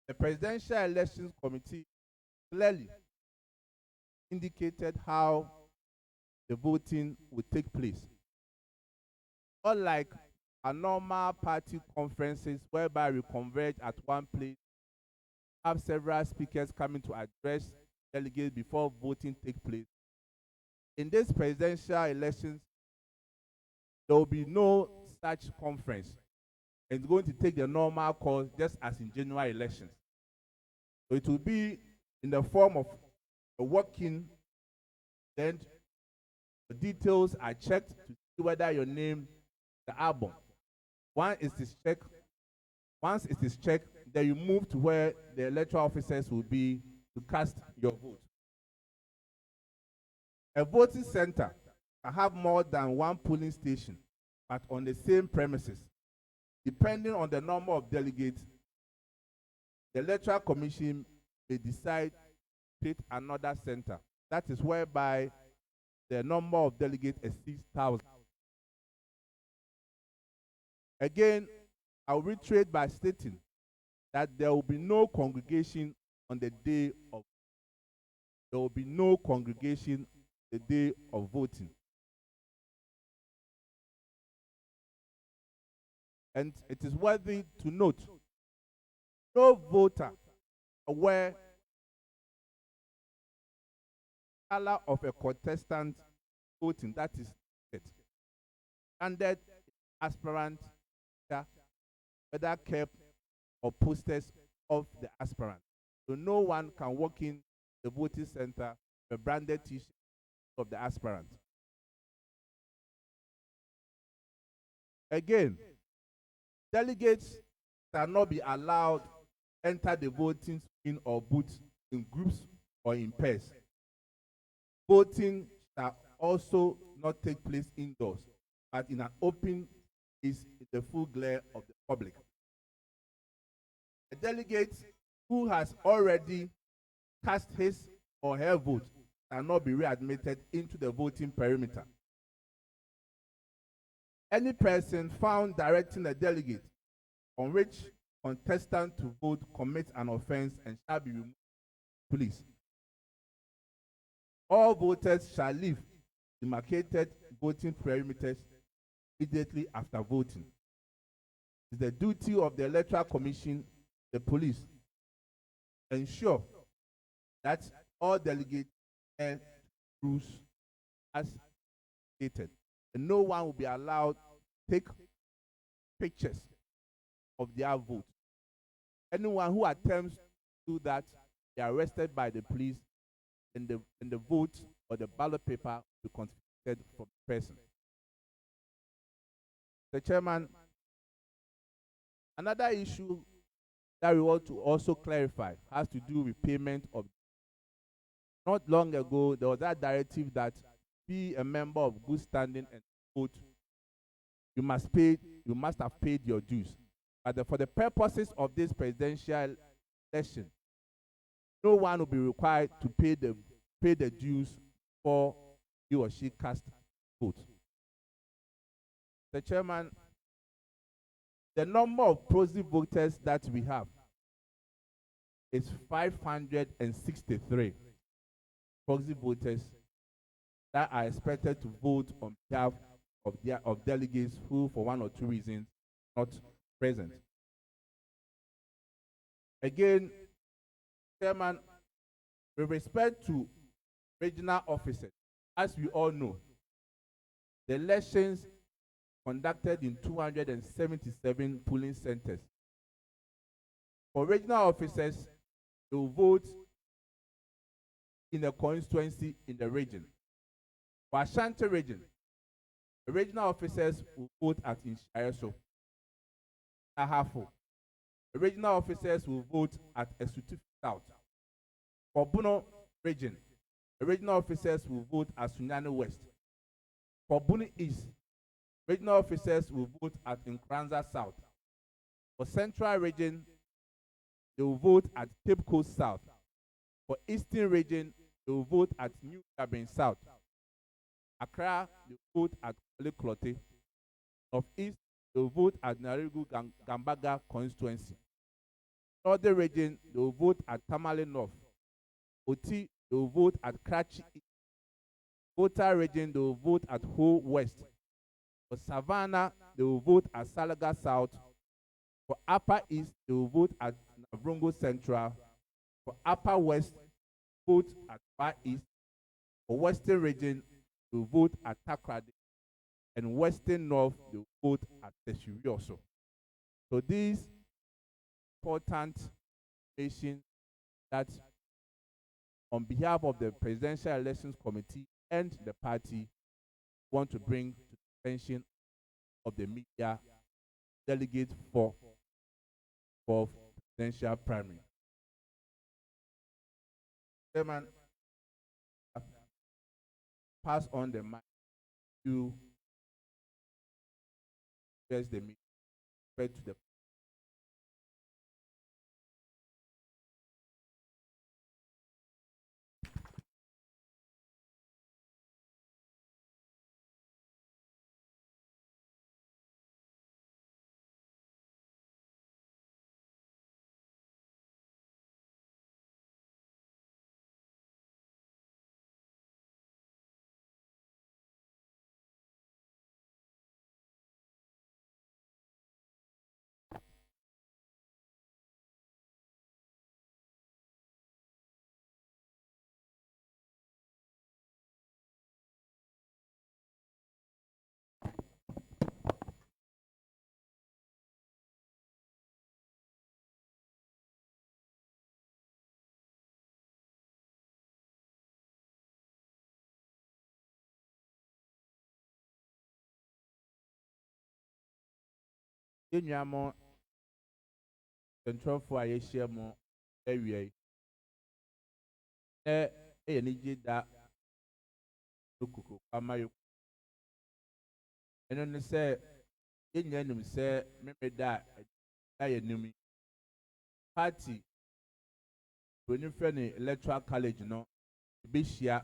The Presidential Elections Committee clearly indicated how the voting would take place. Unlike our normal party conferences whereby we converge at one place, have several speakers coming to address delegates before voting takes place. In this presidential elections, there will be no such conference. It's going to take the normal course just as in general elections. So it will be in the form of a walk-in, then the details are checked to see whether your name the album. Once it is checked, then you move to where the electoral officers will be to cast your vote. A voting center can have more than one polling station, but on the same premises. Depending on the number of delegates, the Electoral Commission may decide to create another center. That is whereby the number of delegates exceeds 1,000. Again, I'll reiterate by stating that there will be no congregation on the day of voting. And it is worthy to note, no voter aware color of a contestant voting, that is it. Standard aspirant, whether kept or posters of the aspirant. So no one can walk in the voting center with a branded t-shirt of the aspirant. Again, delegates shall not be allowed to enter the voting screen or booth in groups or in pairs. Voting shall also not take place indoors, but in an open space in the full glare of the public. A delegate who has already cast his or her vote cannot be readmitted into the voting perimeter. Any person found directing a delegate on which contestant to vote commits an offense and shall be removed by the police. All voters shall leave demarcated voting perimeters immediately after voting. It is the duty of the Electoral Commission, the police, to ensure that all delegates adhere to rules as stated, and no one will be allowed to take pictures of their vote. Anyone who attempts to do that, they are arrested by the police, and the vote or the ballot paper will be confiscated from the person. The chairman, another issue that we want to also clarify has to do with payment of. Not long ago, there was that directive that be a member of good standing and vote, you must have paid your dues. But for the purposes of this presidential election, no one will be required to pay the dues for he or she cast vote. The chairman, the number of proxy voters that we have is 563 proxy voters that are expected to vote on behalf of delegates who, for one or two reasons, are not present. Again, Chairman, with respect to regional officers, as we all know, the elections conducted in 277 polling centers. For regional officers, they will vote in a constituency in the region. For Ashanti region, the regional officers will vote at Inshayaso, Ahafo. The regional officers will vote at Esutu South. For Bono region, the regional officers will vote at Sunyani West. For Buni East, regional officers will vote at Nkranza South. For Central region, they will vote at Cape Coast South. For Eastern region, they will vote at New Gabon South. Accra, they will vote at Electoral. Of East, they will vote at Narigu Gambaga constituency. Northern region, they will vote at Tamale North. Oti, they will vote at Karachi East. Volta region, they will vote at Ho West. For Savannah, they will vote at Salaga South. For Upper East, they will vote at Navrongo Central. For Upper West, vote at Far East. For Western region, they will vote at Takrady. And Western North, they will vote at Teshiri also. So these important nations that on behalf of the Presidential Elections Committee and the party want to bring to the attention of the media delegate for presidential primary. Chairman, pass on the mic to address the media to the Yenyamo control for a share more area. Niji da Lukuku Kamayo. And then say, Yenyanum say, maybe that I enemy party when you friend Electoral College, Bishia,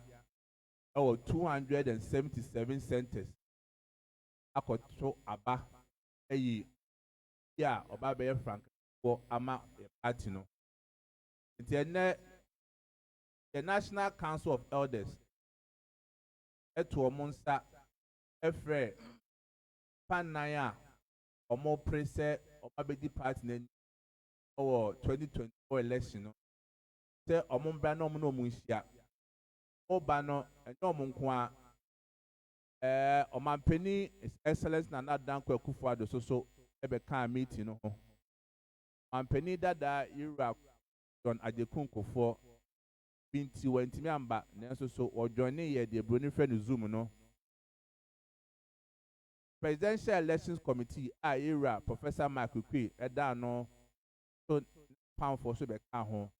277 centers. Akoto Aba, Oba Bear Frank for Ama party no. The National Council of Elders, Monster, Efre, Panaya, Omo Prese, Obabedi Party, or 2024 election. Say Omombra no Munshia, Obano, and no Munkwa, Omampeni, His Excellence Nana Danko Kufuado, so Ebeka meeting. Mampeni Dada, Iraq, John Ajekunko for. Binti wentimi amba nanso so ojoine ye de broni friend Zoom no Presidential Elections Committee era Professor Michael Kwe eda no so pound for so be ka ho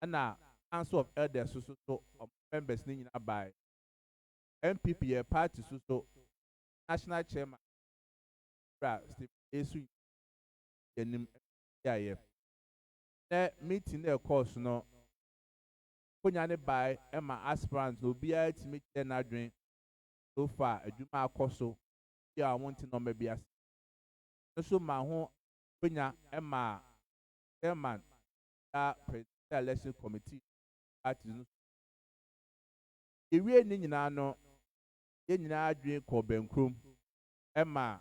na Council of Elders so members ni nyina by MPP party so National Chairman Steve Esu yenim ya meeting the course no Konyane by Emma aspirants will be able to make their adwin so far a Juma Koso. Yeah, I want to know maybe as so my home Konya Emma Chairman that Presidential Election Committee at the real Ninano in adwin ko Benkrum Emma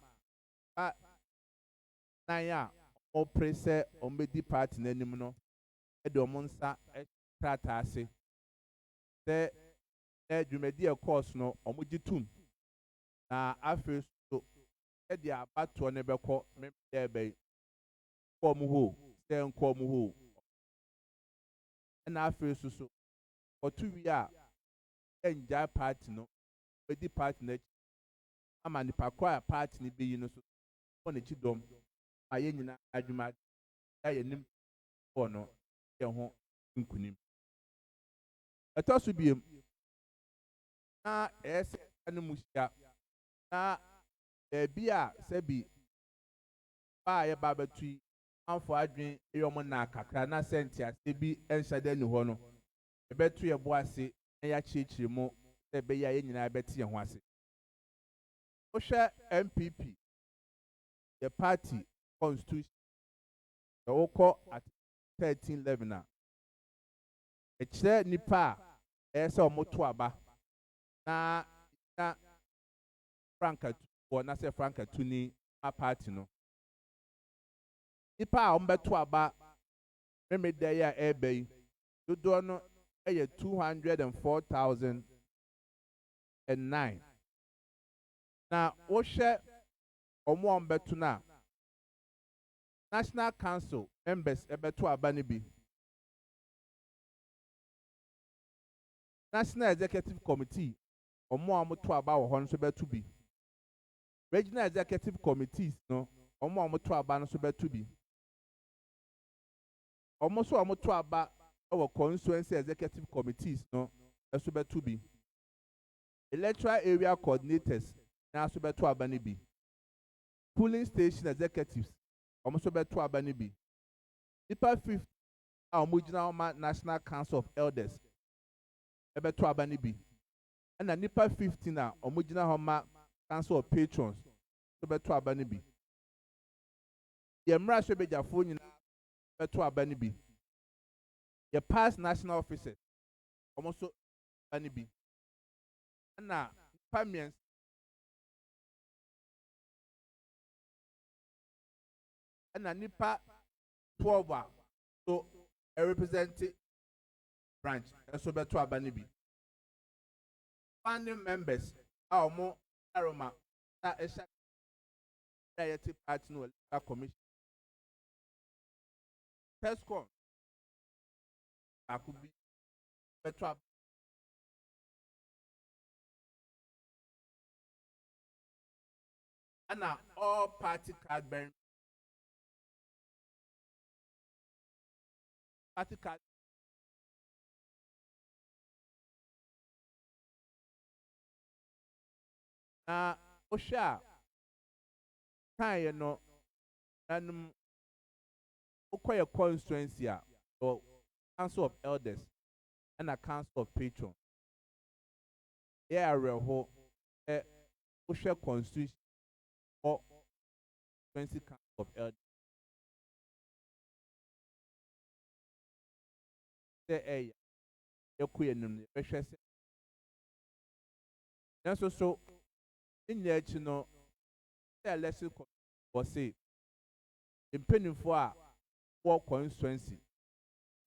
Naya or prese or medi party nenimno Edomonsa Tratase. The Jumedi course no omujitum na afre so e dia abato ne beko me be ko mu ho se nko mu ho na afre so otu wi a enja party no bedi party na ama ni pakwa party ni be yi no so ko ne chidom aye nyina adwuma ya yenim ko no ye ho nkunim etosu biem na ese anu musia na bia sebi ba ye ba batui amfo adwen eyom na kakra na sentia sebi enhyade ni ho no ebetu ye bo ase na ya chichiri mu se be ya ye nyina beti ye ho ase o hwe MPP the party constitution the oko at 1311 a ekyerɛ nipa a ɛyɛ sɛ ɔmo to aba na franka tu na sɛ franka tu ni a party no nipa a ɔmo bɛto aba mmemmeda yi a ɛreba yi dodoɔ no ɛyɛ 204,009 na wohwɛ ɔmo a ɔmo bɛto no a National Council members ɛbɛto aba no bi National Executive Committee ɔmo a ɔmo to aba wɔ hɔ no nso bɛto bi Regional Executive Committees no ɔmo a ɔmo to aba no nso bɛto bi ɔmo nso a ɔmo to aba ɛwɔ constituency executive committees no ɛso bɛto bi Electoral area coordinators na nso bɛto aba no bi polling station executives ɔmo nso bɛto aba no bi nipa 50 a ɔmo gyina hɔ ma National Council of Elders ɛbɛto aba no bi ɛna nipa 15 a ɔmo gyina hɔ ma Council of Patrons nso bɛto aba no bi yɛ mmarahyɛbadwafoɔ nyinaa bɛto aba no bi yɛ past national officers ɔmo nso aba no bi ɛna nipa mmiɛnsa ɛna nipa 12 a so represent branch nso bɛto aba no bi founding members a ɔmo aroma na ɛhyɛ a yɛte party no Electoral Commission PESCOM baako bi bɛto aba ɛna all party card bearing party card na wohwɛ a kan yɛ no nanum wokɔ yɛ constituency a Council of Elders ɛna Council of Patrons yɛ awerɛho wohwɛ constitution or constituency Council of Elders sɛ ɛyɛ yɛkɔ yɛ nim no yɛbɛhwɛ sɛ nanso so ne nyinaa akyi no sɛ election wɔ se mpanimfoɔ a wɔ constituency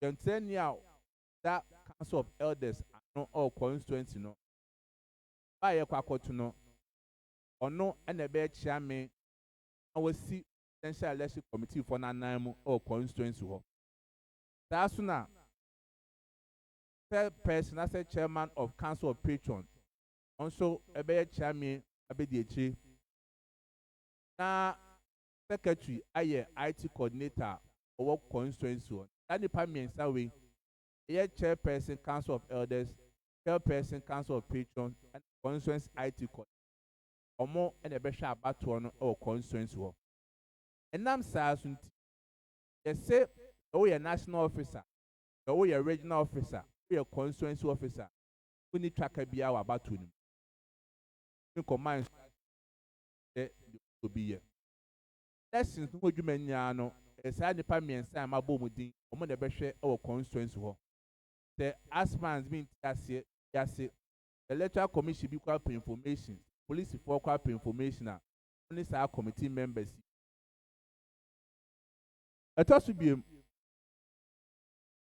yɛntɛni a da Council of Elders ano ɔwɔ constituency no ba yɛkɔ akɔto no ɔno ɛna ɛbɛkyia me na wɔsi presidential election committee for n'anan mu ɔwɔ constituency hɔ saa so na third person as a chairman of Council of Patrons also ɛbɛyɛ kyia me abɛdi akyire na secretary ayɛ IT coordinator ɔwɔ constituency hɔ saa nipa mmiɛnsa wei ɛyɛ chairperson Council of Elders chairperson Council of Patrons and constituency IT coordinator ɔmo ɛna ɛbɛhwɛ abatoɔ no ɛwɔ constituency hɔ ɛnam saa so nti yɛsɛ ɛwɔ national officer ɛwɔ regional officer ɛwɔ constituency officer woni twaka biara wɔ abatoɔ no mu command ɛ obi yɛ lessons no dwuma nyinaa no saa nipa mmiɛnsa a mabɔ mu din ɔmo na ɛbɛhwɛ ɛwɔ constituency hɔ sɛ asmans bi nti aseɛ yase electoral commission bi kɔ apɛ information police for kɔ apɛ information a ɔne saa committee members ɛtɔ so biem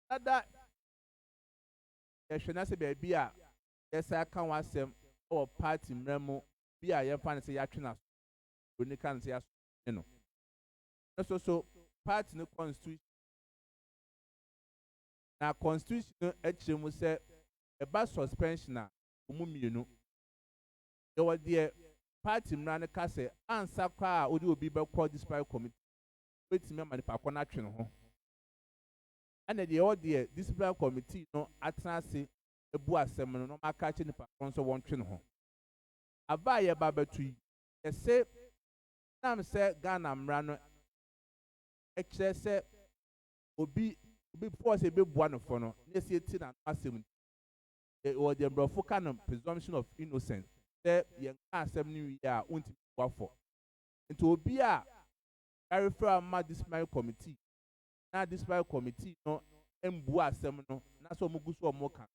nada yɛhwɛ na sɛ baabi a yɛsa aka ho asɛm ɛwɔ party mmara mu bi a yɛmfa no sɛ yɛatwe no aso oni ka no sɛ yɛaso no ɛso so party no constitution na constitution no akyerɛ mu sɛ ɛba suspension a ɔmu mmienu yɛwɔ deɛ party mmara no ka sɛ ansa kɔ a wode obi bɛkɔ disciplinary committee wobɛtumi ama nipa kɔ no atwe ne ho ɛna deɛ ɛwɔ deɛ disciplinary committee no atena ase ebu asɛm no na ɔmo aka akyerɛ nipa kɔ nso wɔntwe ne ho aba a yɛba abɛto yi yɛsɛ nam sɛ Ghana mmara no ɛkyerɛ sɛ obi before sɛ ebebua no fo no na esi eti na asɛm wɔ deɛ mborɔfo ka no presumption of innocence sɛ yɛn ka asɛm no wie a wontumi bua fo nti obi a yɛrefrɛ ama disciplinary committee na disciplinary committee no mbu asɛm no na sɛ ɔmo gu so ɔmo ka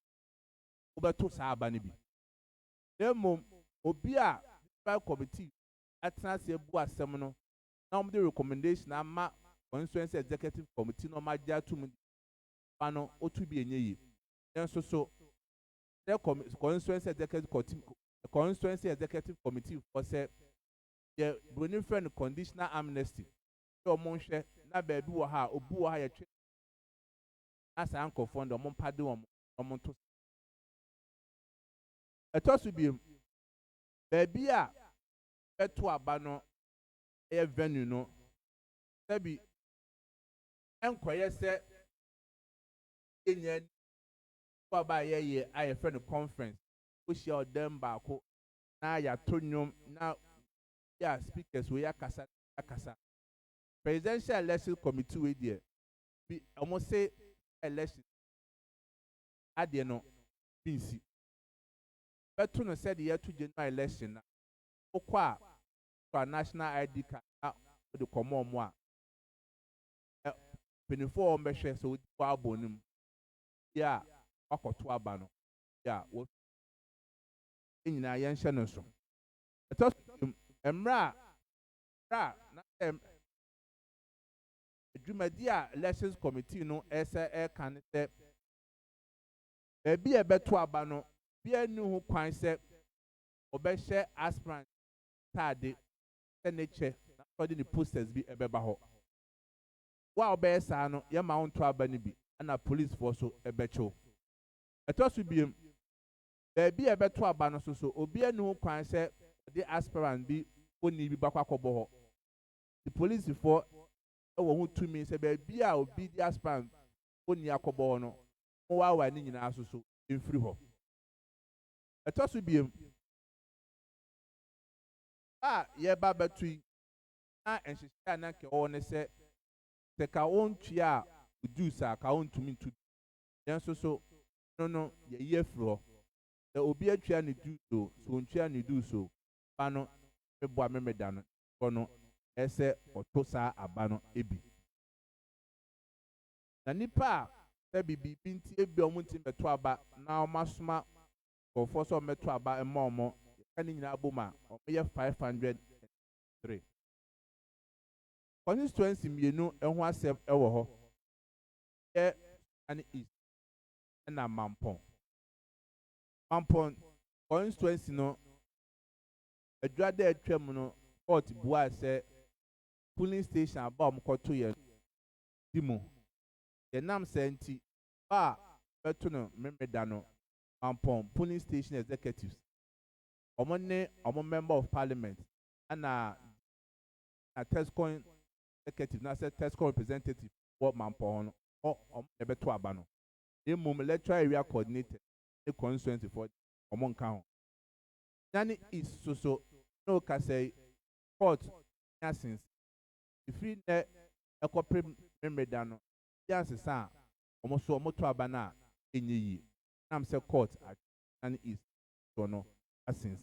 wobɛto saa aba no bi na mmom obi a disciplinary committee atena ase bu asɛm no na ɔmo de recommendation ama constituency executive committee na ɔmo agye atum ba no otu bi enye yi nso so the constituency executive committee for say the broni friend conditional amnesty so ɔmo nhwɛ na baabi wɔ ha obi wɔ ha yɛ twe na saa nkɔfoɔ no ɔmo mpade ɔmo nto ɛtɔ so bi baabi a ɛto aba no ɛyɛ venue no sɛbi ɛnkɔyɛ sɛ yɛnyɛ aba yɛyɛ a yɛfrɛ no conference wohyia ɔdɛm baako na yɛato nnwom na yɛ speakers wɔ yɛakasa presidential election committee wei deɛ bi ɔmo se election adeɛ no bi nsi bɛto no sɛdeɛ yɛto general election na wokɔ a to national id card na wode kɔmmɔ ɔmo a mpanyinfoɔ a wɔmbɛhwɛ sɛ wodi kɔ abɔ no mu yɛ a wakɔto aba no yɛ a wɔ nyinaa yɛnhyɛ no so ɛtɔ so mmerɛ a na adwumadi a elections committee no ɛsɛ ɛka ne sɛ baabi a ɛbɛto aba no bia ni ho kwan sɛ ɔbɛhyɛ aspirant taade sɛ ne kyɛ na ɔde ne posters bi ɛbɛba hɔ wo a ɔbɛyɛ saa no yɛma wo nto aba no bi ɛna policefoɔ so ɛbɛkyew ɛtɔ so biem baabi a ɛbɛto aba no so obi ani ho kwan sɛ ɔde aspirant bi oni bi bakɔ akɔbɔ hɔ the policefoɔ ɛwɔ ho tumi sɛ baabi a obi di aspirant oni akɔbɔ hɔ no mo waawa ne nyinaa so mfiri hɔ ɛtɔ so biem a yɛba bɛto yi na nhyehyɛ a na nkɛ wɔwɔ ne sɛ ka wɔntua a dues a ka wɔntumi ntu yɛn so no yɛyi afiri hɔ sɛ obi atua ne dues o so ontua ne dues o ba no meboa memeda no hɔ no ɛsɛ ɔto saa aba no ebi na nipa a sɛ biribi nti ebi ɔmo nti bɛto aba na ɔmo asoma nkɔfoɔ sɛ ɔmo bɛto aba ɛma ɔmo yɛka ne nyinaa bom a ɔmo yɛ 503 constituency mmienu ɛho asɛm ɛwɔ hɔ yɛ ane east ɛna mampɔn constituency no adwada atwa mu no court bua sɛ polling station aba ɔmo kɔto yɛ di mu yɛnam sɛ nti ba a bɛto no memeda no mampɔn polling station executives ɔmo ne ɔmo member of parliament ɛna tescon executive na sɛ tescon representative wɔ mampɔn no ɔmo ɛbɛto aba no mmom electoral area coordinator ne constituency for ɔmo nka ho nane is so na ɔka sɛ court nyasins efiri nɛ ɛkɔpem memeda no yansesa a ɔmo so ɔmo to aba no a ɛnyɛ yie nam sɛ court nane is so no asins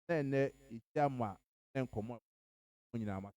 na ɛnɛ ehyia mu a na nkɔmɔ mo nyinaa ma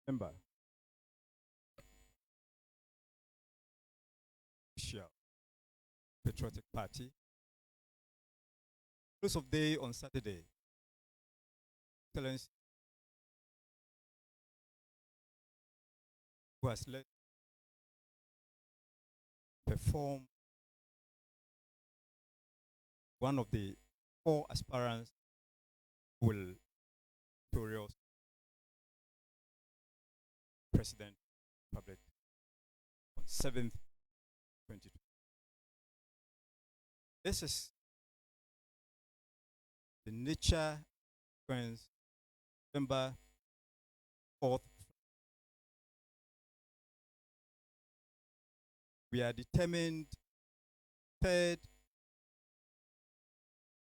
Member. Patriotic Party. Close of day on Saturday. Excellence, who has led perform one of the 4 aspirants who will victorious President Republic on 7th, 2020. This is the nature sequence, November 4th. We are determined, third,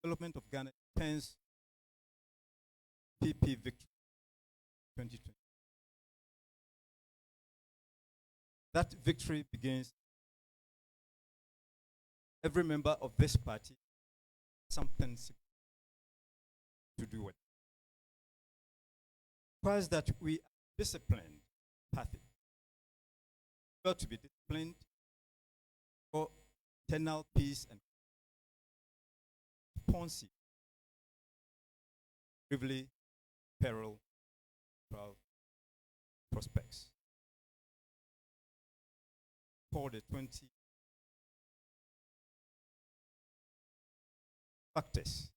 development of Ghana depends PP victory 2020. That victory begins every member of this party something to do with. Requires that we are disciplined party. We ought to be disciplined for internal peace and responsive, gravely peril, prospects. For the 20 factors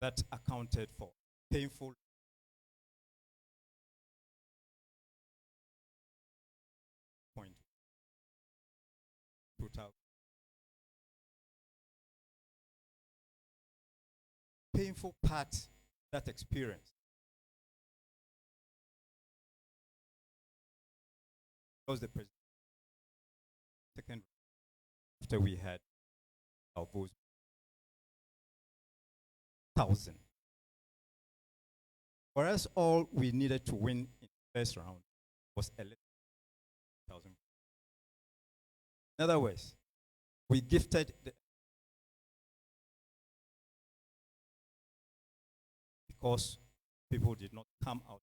that accounted for painful point total painful part that experience was the president second after we had our votes 1,000. Whereas all we needed to win in the first round was 11,000. In other words, we gifted because people did not come out.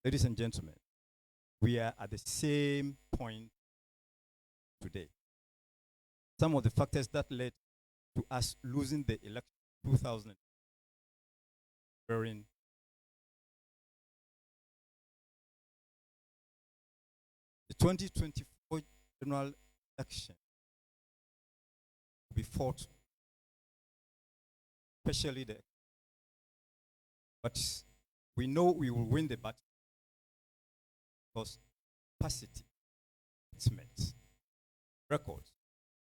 Ladies and gentlemen, we are at the same point today. Some of the factors that led to us losing the election in 2000 were in the 2024 general election will be fought, especially the. But we know we will win the battle because capacity is met. Records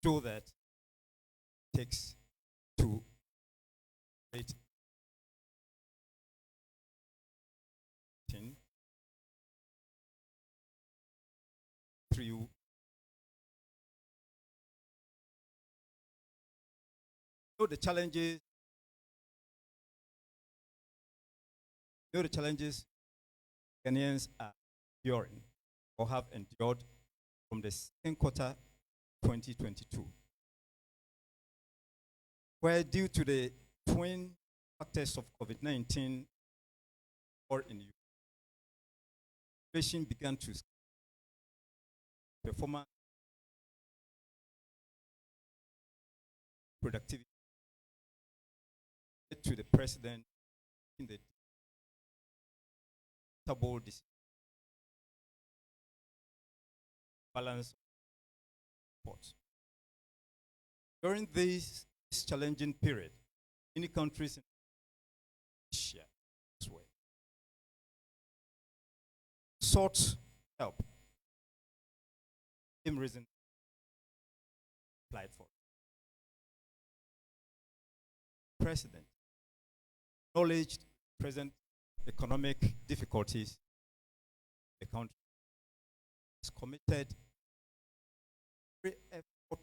show that it takes 2 8 10 3 know the challenges Ghanaians are enduring or have endured from the second quarter 2022, where due to the twin factors of COVID-19 or in inflation began to performance, productivity to the president in the double balance reports. During this challenging period, many countries in Asia as well sought help. Same reason applied for. President acknowledged present economic difficulties. The country is committed every effort of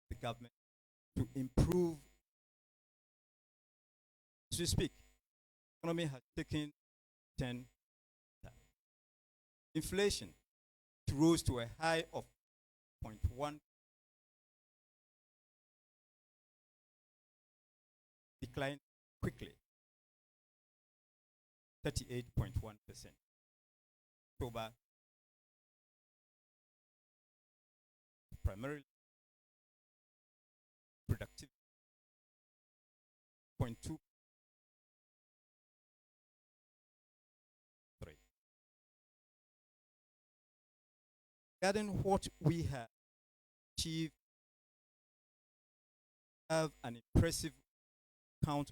the government to improve. As we speak, the economy has taken 10. Inflation rose to a high of 0.1, declined quickly 38.1%. October, primarily productivity, 0.23. Regarding what we have achieved, have an impressive count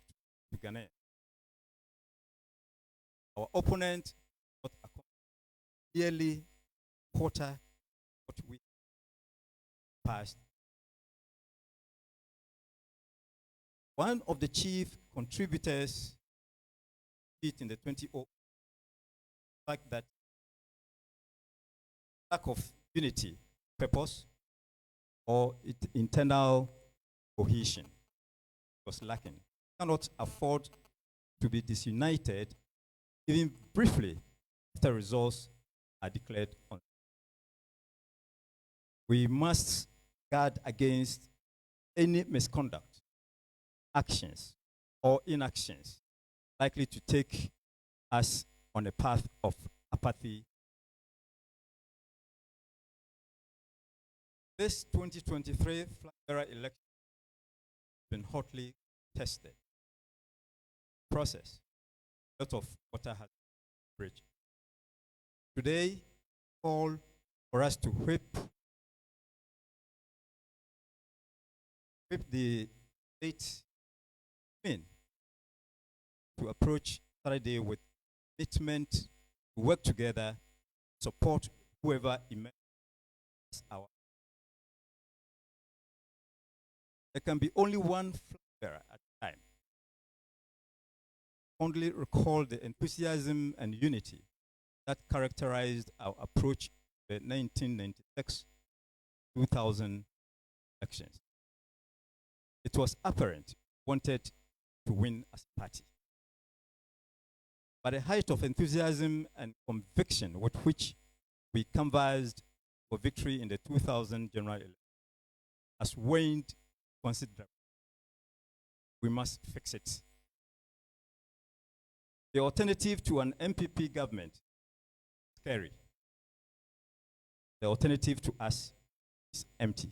to Ghana. Our opponent not nearly quarter what we passed. One of the chief contributors in the 2020 fact that lack of unity, purpose, or internal cohesion was lacking. Cannot afford to be disunited, even briefly, after results are declared on. We must guard against any misconduct, actions, or inactions likely to take us on a path of apathy. This 2023 flag bearer election has been hotly tested. Process. A lot of water has been bridged. Today, call for us to whip the state in to approach Saturday with commitment to work together, support whoever emerges our. There can be only one flag bearer at a time. Fondly recall the enthusiasm and unity that characterized our approach to the 1996-2000 elections. It was apparent we wanted to win as a party. But the height of enthusiasm and conviction with which we canvassed for victory in the 2000 general election has waned considerably. We must fix it. The alternative to an MPP government is scary. The alternative to us is empty.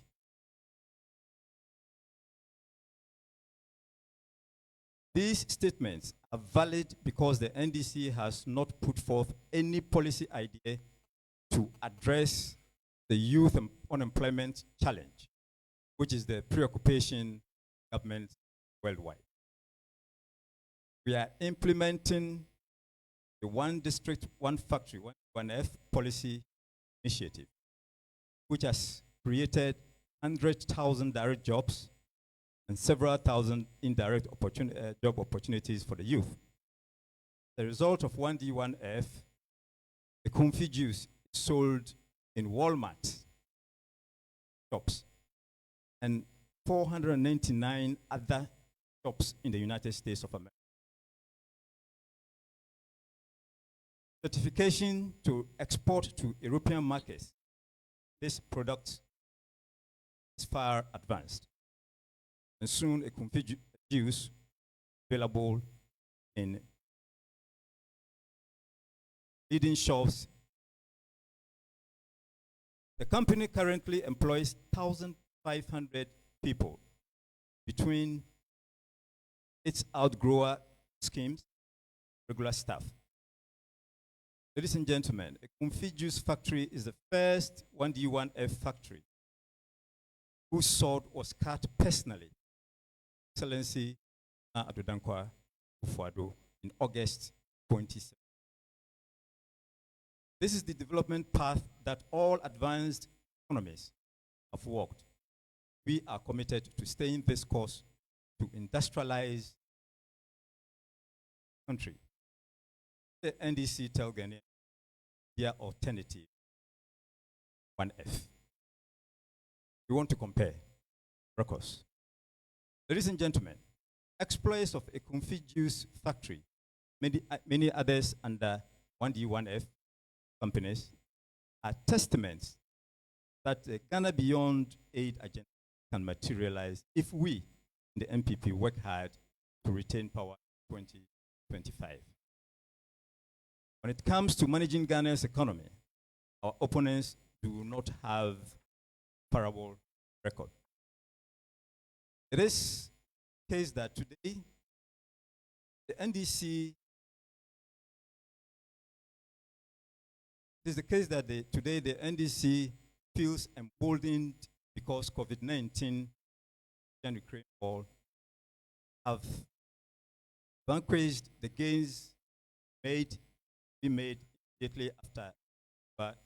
These statements are valid because the NDC has not put forth any policy idea to address the youth unemployment challenge, which is the preoccupation of government worldwide. We are implementing the one district, one factory, one F policy initiative, which has created 100,000 direct jobs and several thousand indirect job opportunities for the youth. The result of 1D1F, the comfy juice sold in Walmart shops and 499 other shops in the United States of America. Certification to export to European markets. This product is far advanced. And soon a config juice available in leading shops. The company currently employs 1,500 people between its outgrower schemes, regular staff. Ladies and gentlemen, a config juice factory is the first 1D1F factory whose sword was cut personally. Excellency Adodankwa Ufuado in August 2017. This is the development path that all advanced economies have walked. We are committed to staying this course to industrialize the country. The NDC tell Ghanaians their alternative 1F. We want to compare records. Ladies and gentlemen, exploits of a config juice factory, many others under 1D1F companies, are testaments that the Ghana Beyond Aid agenda can materialize if we, in the MPP, work hard to retain power in 2025. When it comes to managing Ghana's economy, our opponents do not have parable record. It is the case that today the NDC today the NDC feels emboldened because COVID-19 and Ukraine war have vanquished the gains made immediately after. But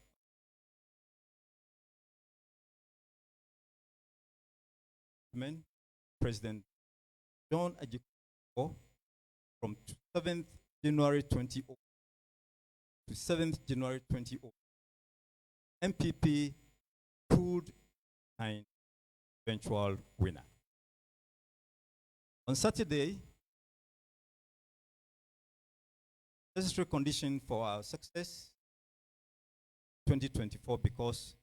President John Ajiko from 7th January 2020 to 7th January 2020, MPP could find eventual winner. On Saturday, necessary condition for our success 2024 because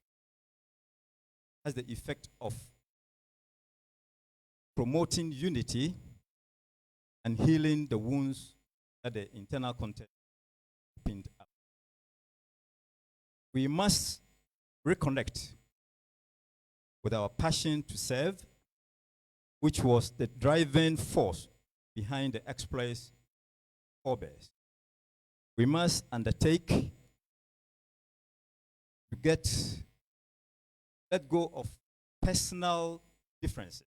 it has the effect of promoting unity and healing the wounds that the internal contest pinned up. We must reconnect with our passion to serve, which was the driving force behind the exploits forebears. We must undertake to let go of personal differences.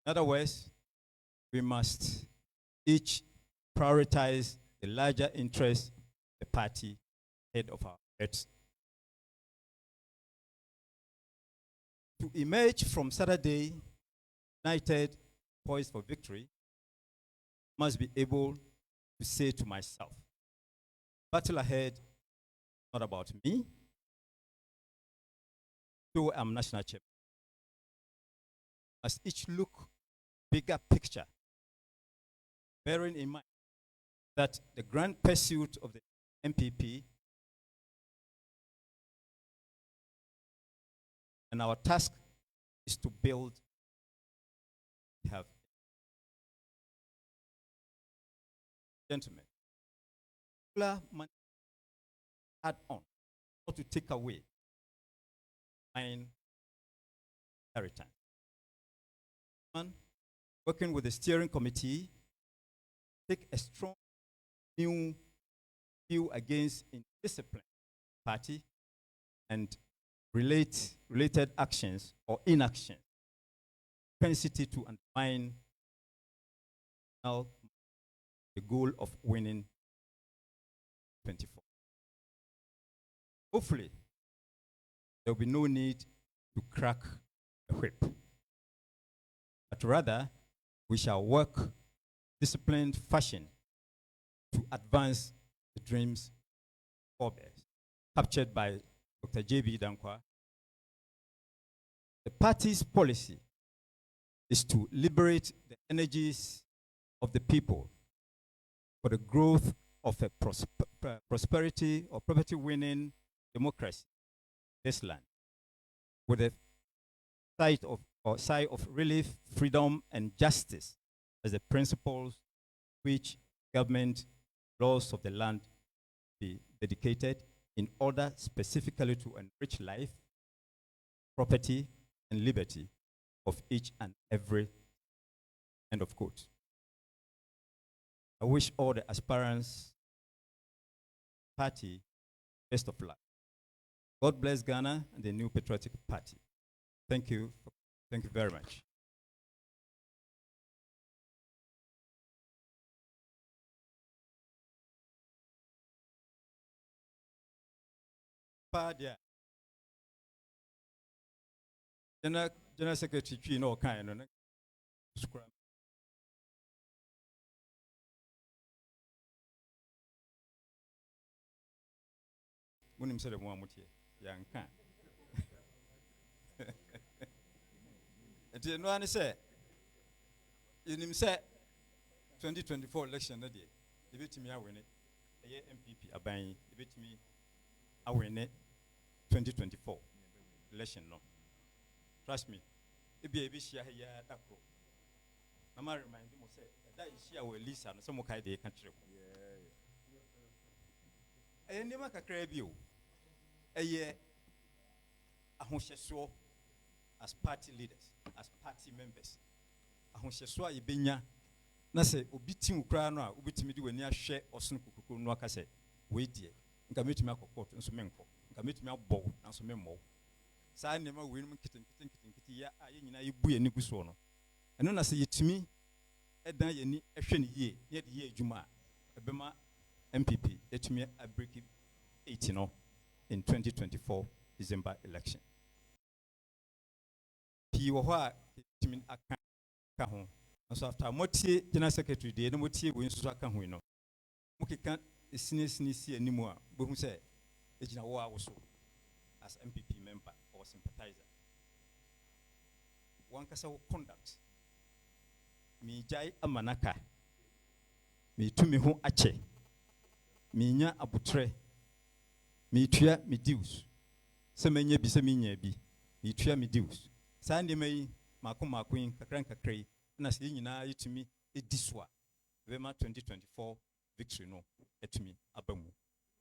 In other words, we must each prioritize the larger interest of the party ahead of our heads. To emerge from Saturday united, poised for victory, I must be able to say to myself, battle ahead, not about me, though I'm national champion. Must each look bigger picture, bearing in mind that the grand pursuit of the MPP and our task is to build, have. Gentlemen, money add on, or to take away, and inheritance. Working with the steering committee, take a strong new view against indiscipline party and related actions or inaction, propensity to undermine the goal of winning 24. Hopefully, there will be no need to crack a whip, but rather we shall work disciplined fashion to advance the dreams forebears captured by Dr. J.B. Dankwa. The party's policy is to liberate the energies of the people for the growth of a prosperity or property-winning democracy in this land, with a side of relief, freedom, and justice as the principles which government laws of the land be dedicated in order specifically to enrich life, property, and liberty of each and every, end of quote. I wish all the aspirants party best of luck. God bless Ghana and the New Patriotic Party. Thank you. Thank you very much. General Secretary, you know, kind of. When him said the one here, young can. And you know, I say, in him said 2024 election that day, the bit me I win it. A MPP a buying, the bit me I win it 2024 election. No, trust me. It be a bit here, that pro. I'm remind him, say, that is here will listen, some kind of country. Nneɛma kakra bi o. Ɛyɛ ahohyɛsoɔ as party leaders, as party members. Ahohyɛsoɔ a yɛbɛnya na sɛ obi tim koraa no a wobɛtumi de w'ani ahwɛ ɔsono kokoko no aka sɛ wei deɛ nka mɛtumi akɔ court nso menkɔ, nka mɛtumi abɔ wo nanso memmɔ wo. Saa nneɛma wei no nketenkete yɛ a yɛn nyinaa yɛbu yɛn ani gu soɔ no. Ɛno na sɛ yɛtumi ɛdan yɛn ani ɛhwɛ ne yie na yɛde yɛ adwuma a ɛbɛma MPP yɛtumi abreki 80 no in 2024 December election. Pii wɔ hɔ a yɛtumi aka ho. So after motie general secretary de no motie wo nso aka ho no. Mokeka esini si animu a bohu sɛ egina wo a wo so as MPP member or sympathizer. One kasa wo conduct. Mi jai amanaka. Mi tu mi ho ache. Mi nya abutre. Mi tua mi dues. Se menye bi se mi nya bi. Mi tua mi dues. Saa ndema yi mako yin kakra yi na se nyina yitumi ediswa. Vema 2024 victory no etumi abamu.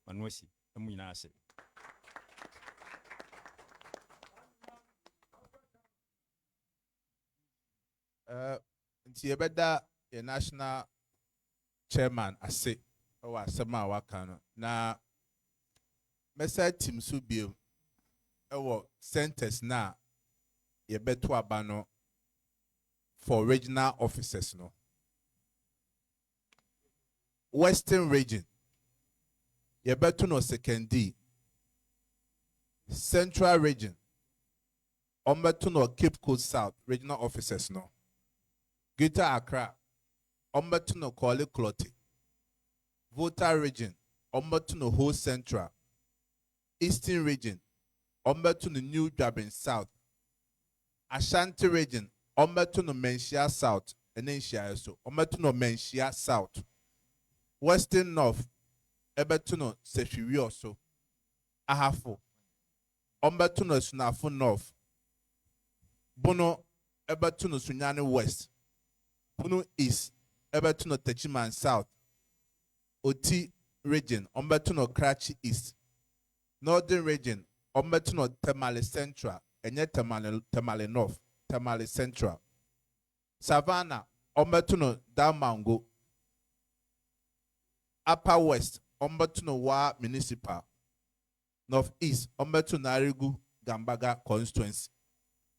Manuasi emu nyina ase. Nti yɛbɛda yɛ national chairman ase ɛwɔ asɛm a waka no na mɛsa team so biem ɛwɔ centers na yɛbɛto aba no for regional officers no. Western region yɛbɛto no second D. Central region ɔmbɛto no Cape Coast South regional officers no. Greater Accra, Ombetuno Kole Klote. Volta region, Ombetuno Whole Central. Eastern region, Ombetuno New Durban South. Ashanti region, Ombetuno Menchia South. And then so Ombetuno Menchia South. Western North, Ebetuno Sefirioso. Ahafo. Ombetuno Sunafu North. Bono Ebetuno Sunyani West. Puno East, Ebertuno Techiman South. Oti region, Ombetuno Karachi East. Northern region, Ombetuno Tamale Central, and yet Tamale North, Tamale Central. Savannah, Ombetuno Damango. Upper West, Ombetuno Wa Municipal. Northeast, Ombetuno Narigu Gambaga Constituency.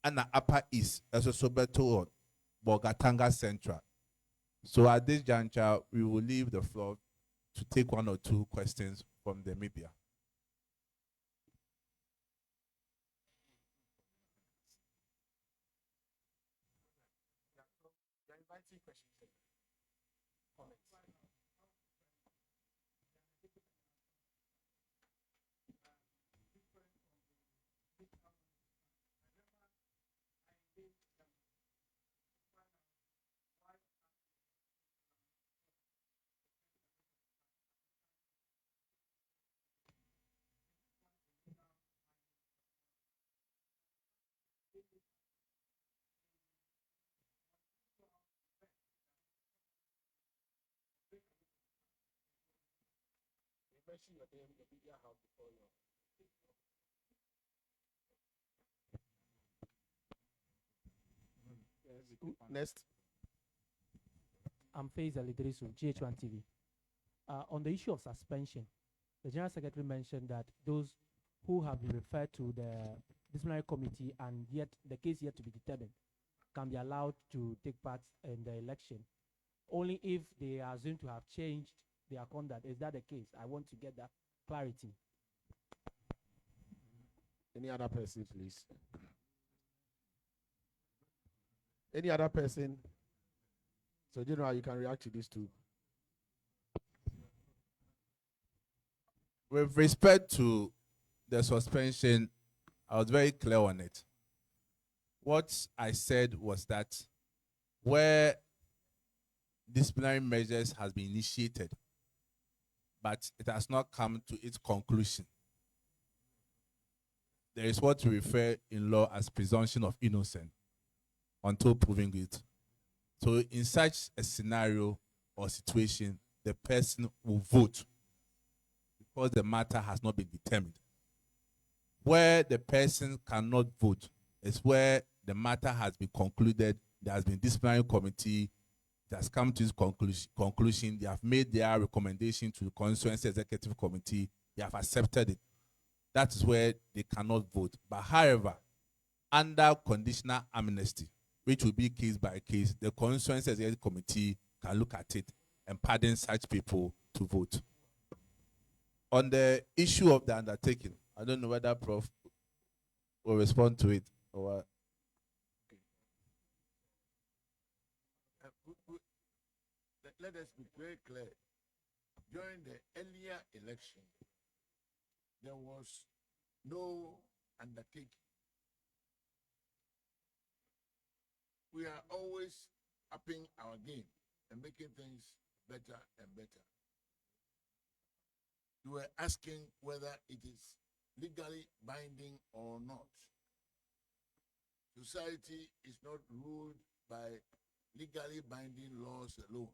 And Upper East, as a Sobeto Bogatanga Central. So at this juncture, we will leave the floor to take one or two questions from the media. Next. I'm Faisal Idrisu, GH1 TV. On the issue of suspension, the General Secretary mentioned that those who have been referred to the disciplinary committee and yet the case yet to be determined can be allowed to take part in the election, only if they are assumed to have changed their conduct. Is that the case? I want to get that clarity. Any other person, please? Any other person? So, General, you can react to this too. With respect to the suspension, I was very clear on it. What I said was that where disciplinary measures has been initiated, but it has not come to its conclusion, there is what we refer in law as presumption of innocence until proven guilty. So in such a scenario or situation, the person will vote because the matter has not been determined. Where the person cannot vote is where the matter has been concluded. There has been disciplinary committee that has come to this conclusion. They have made their recommendation to the constituency executive committee. They have accepted it. That is where they cannot vote. But however, under conditional amnesty, which will be case by case, the constituency executive committee can look at it and pardon such people to vote. On the issue of the undertaking, I don't know whether Prof will respond to it or what. Let us be very clear. During the earlier election, there was no undertaking. We are always upping our game and making things better and better. You were asking whether it is legally binding or not. Society is not ruled by legally binding laws alone.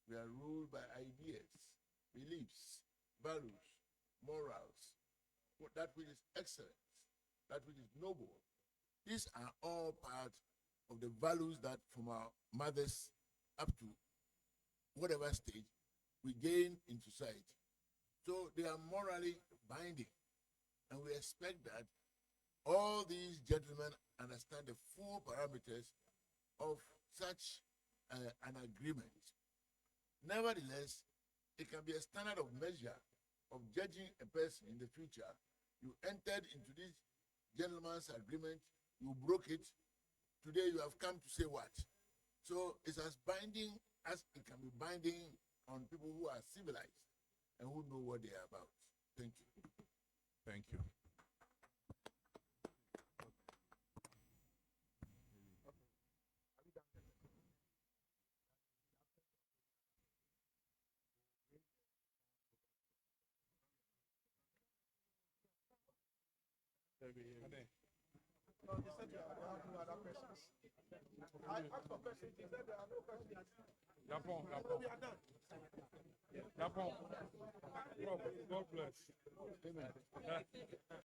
We are ruled by ideas, beliefs, values, morals, that which is excellent, that which is noble. These are all part of the values that from our mothers up to whatever stage we gain in society. So they are morally binding, and we expect that all these gentlemen understand the full parameters of such an agreement. Nevertheless, it can be a standard of measure of judging a person in the future. You entered into this gentleman's agreement, you broke it, today you have come to say what? So it's as binding as it can be binding on people who are civilized and who know what they are about. Thank you. Thank you. No, you said there are no other questions. I asked for questions. You said there are no questions. Japon. We are done. God bless. Amen.